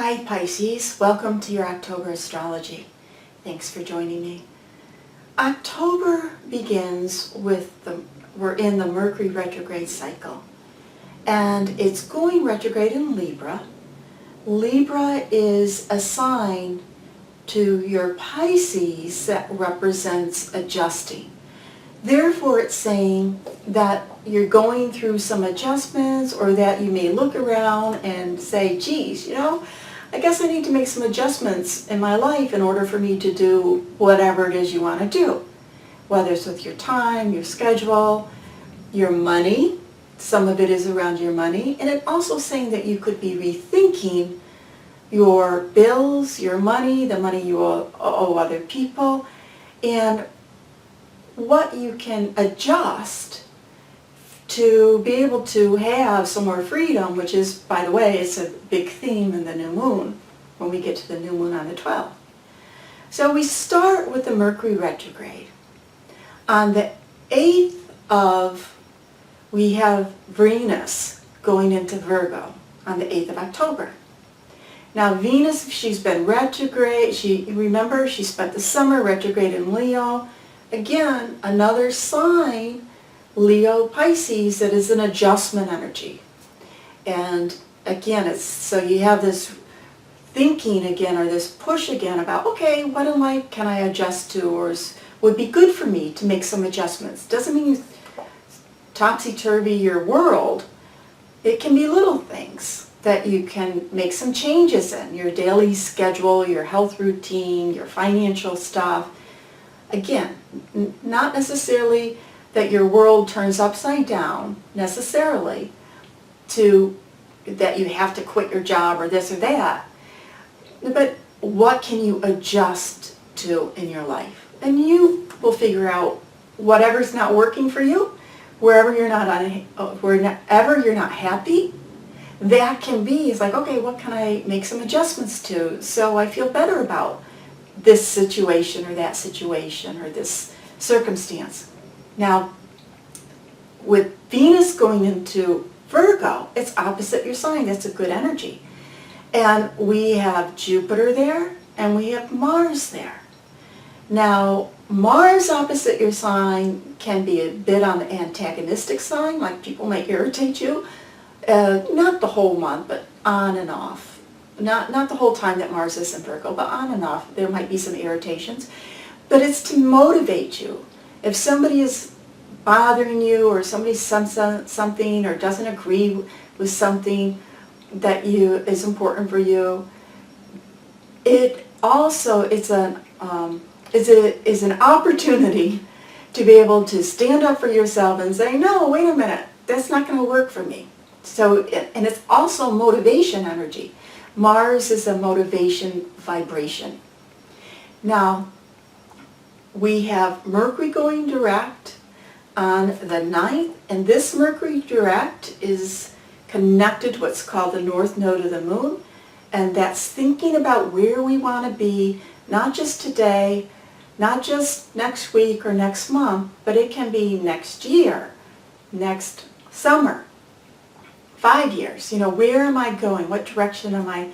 Hi Pisces, welcome to your October astrology. Thanks for joining me. October begins with we're in the Mercury retrograde cycle, and it's going retrograde in Libra. Libra is a sign to your Pisces that represents adjusting. Therefore, it's saying that you're going through some adjustments, or that you may look around and say, geez, I guess I need to make some adjustments in my life in order for me to do whatever it is you want to do. Whether it's with your time, your schedule, your money. Some of it is around your money. And it's also saying that you could be rethinking your bills, your money, the money you owe other people, and what you can adjust to be able to have some more freedom, which is, by the way, it's a big theme in the new moon, when we get to the new moon on the 12th. So we start with the Mercury retrograde. On the 8th we have Venus going into Virgo on the 8th of October. Now Venus, she's been retrograde, remember she spent the summer retrograde in Leo. Again, another sign, Leo Pisces, that is an adjustment energy. And again, so you have this thinking again, or this push again about, okay, what can I adjust to, or would be good for me to make some adjustments. Doesn't mean you topsy-turvy your world. It can be little things that you can make some changes in, your daily schedule, your health routine, your financial stuff. Again, not necessarily that your world turns upside down necessarily, to that you have to quit your job or this or that, but what can you adjust to in your life? And you will figure out whatever's not working for you, wherever you're not happy. That can be, it's like, okay, what can I make some adjustments to so I feel better about this situation or that situation or this circumstance. Now, with Venus going into Virgo, it's opposite your sign. That's a good energy. And we have Jupiter there, and we have Mars there. Now, Mars opposite your sign can be a bit on the antagonistic side, like people might irritate you. Not the whole month, but on and off. Not the whole time that Mars is in Virgo, but on and off. There might be some irritations. But it's to motivate you. If somebody is bothering you, or somebody says something or doesn't agree with something that is important for you, it also is an opportunity to be able to stand up for yourself and say, no, wait a minute, that's not going to work for me. So, and it's also motivation energy. Mars is a motivation vibration. Now, we have Mercury going direct on the 9th, and this Mercury direct is connected to what's called the north node of the moon, and that's thinking about where we want to be, not just today, not just next week or next month, but it can be next year, next summer, 5 years. Where am I going? What direction am I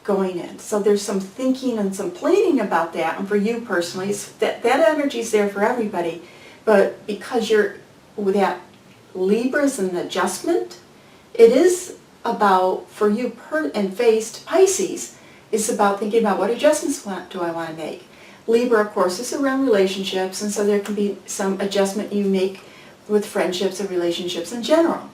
going in? So there's some thinking and some planning about that, and for you personally, that energy is there for everybody. But because you're with that Libra's an adjustment, it is about, for you and faced Pisces, it's about thinking about what adjustments do I want to make. Libra, of course, is around relationships, and so there can be some adjustment you make with friendships and relationships in general.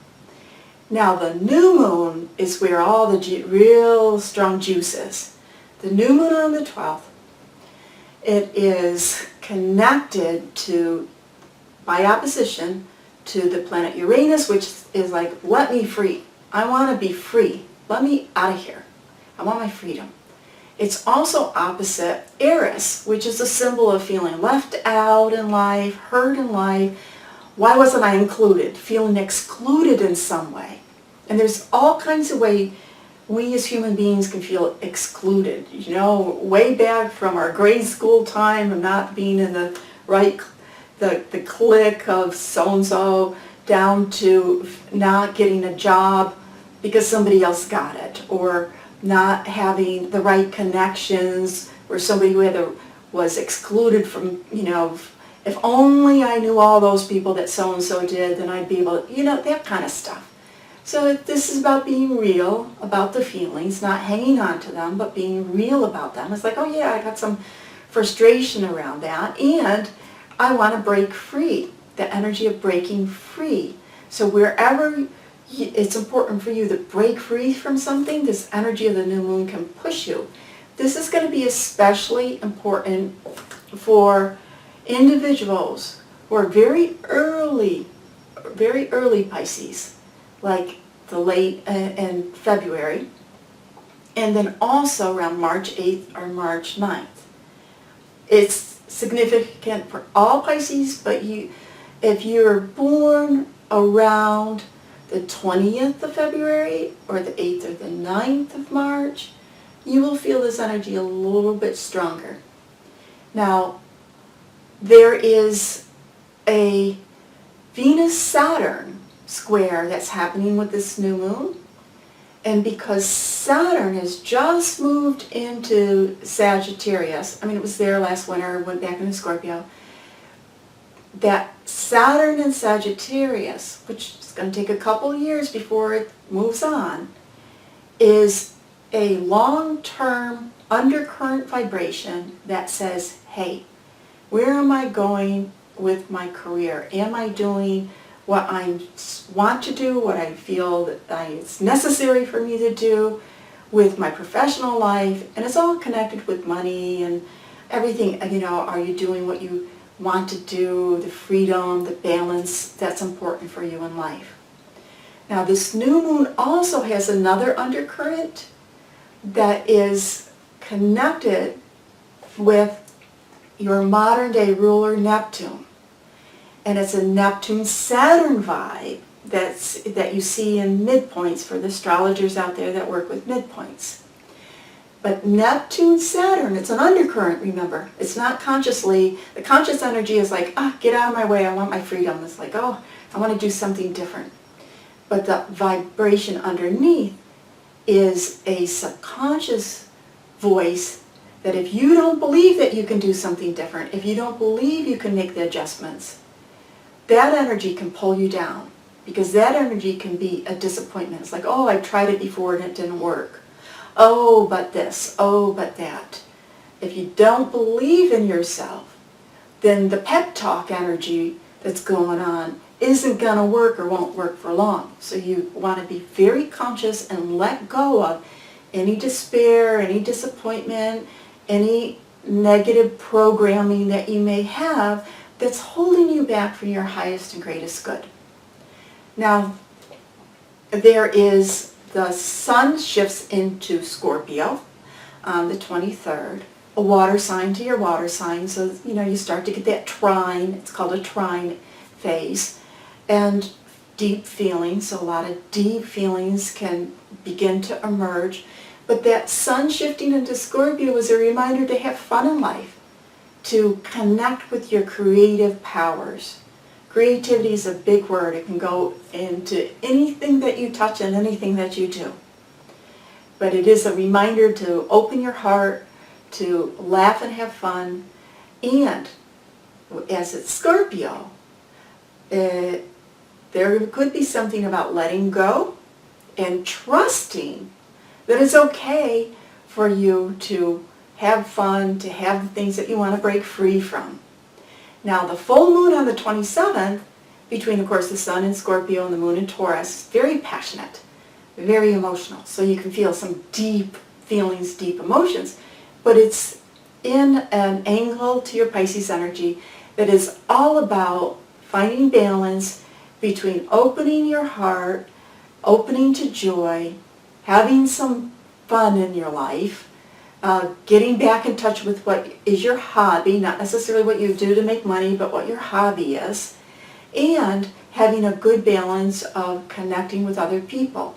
Now, the new moon is where all the real strong juice is. The new moon on the 12th, it is connected to, by opposition, to the planet Uranus, which is like, let me free. I want to be free. Let me out of here. I want my freedom. It's also opposite Eris, which is a symbol of feeling left out in life, hurt in life. Why wasn't I included? Feeling excluded in some way. And there's all kinds of ways we as human beings can feel excluded. Way back from our grade school time of not being in the right, the clique of so-and-so, down to not getting a job because somebody else got it, or not having the right connections, or somebody who was excluded from, if only I knew all those people that so-and-so did, then I'd be able to, that kind of stuff. So this is about being real about the feelings, not hanging on to them, but being real about them. It's like, oh yeah, I got some frustration around that, and I want to break free, the energy of breaking free. So wherever it's important for you to break free from something, this energy of the new moon can push you. This is going to be especially important for individuals who are very early Pisces, like the late in February, and then also around March 8th or March 9th. It's significant for all Pisces, but if you're born around the 20th of February or the 8th or the 9th of March, you will feel this energy a little bit stronger. Now, there is a Venus-Saturn square that's happening with this new moon, and because Saturn has just moved into Sagittarius, it was there last winter, went back into Scorpio, that Saturn in Sagittarius, which is going to take a couple years before it moves on, is a long-term undercurrent vibration that says, hey, where am I going with my career? Am I doing what I want to do, what I feel that is necessary for me to do with my professional life? And it's all connected with money and everything. Are you doing what you want to do, the freedom, the balance that's important for you in life? Now, this new moon also has another undercurrent that is connected with your modern day ruler Neptune. And it's a Neptune-Saturn vibe that you see in midpoints for the astrologers out there that work with midpoints. But Neptune-Saturn, it's an undercurrent, remember. It's not consciously, the conscious energy is like, get out of my way, I want my freedom. It's like, I want to do something different. But the vibration underneath is a subconscious voice that if you don't believe that you can do something different, if you don't believe you can make the adjustments, that energy can pull you down, because that energy can be a disappointment. It's like, I've tried it before and it didn't work. Oh, but this, oh, but that. If you don't believe in yourself, then the pep talk energy that's going on isn't going to work or won't work for long. So you want to be very conscious and let go of any despair, any disappointment, any negative programming that you may have that's holding you back from your highest and greatest good. Now, there is the sun shifts into Scorpio on the 23rd, a water sign to your water sign, so you start to get that trine. It's called a trine phase, and deep feelings. So a lot of deep feelings can begin to emerge. But that sun shifting into Scorpio is a reminder to have fun in life, to connect with your creative powers. Creativity is a big word. It can go into anything that you touch and anything that you do. But it is a reminder to open your heart, to laugh and have fun. And as it's Scorpio, there could be something about letting go and trusting that it's okay for you to have fun, to have the things that you want to break free from. Now, the full moon on the 27th, between, of course, the sun in Scorpio and the moon in Taurus, very passionate, very emotional. So you can feel some deep feelings, deep emotions. But it's in an angle to your Pisces energy that is all about finding balance between opening your heart, opening to joy, having some fun in your life, getting back in touch with what is your hobby, not necessarily what you do to make money, but what your hobby is, and having a good balance of connecting with other people.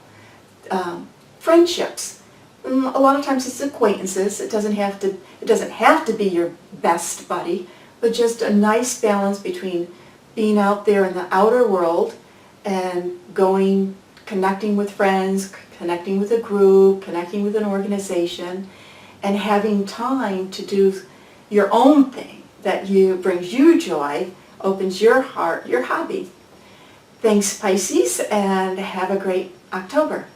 Friendships. A lot of times it's acquaintances. It doesn't have to be your best buddy, but just a nice balance between being out there in the outer world and going connecting with friends, connecting with a group, connecting with an organization, and having time to do your own thing that brings you joy, opens your heart, your hobby. Thanks, Pisces, and have a great October.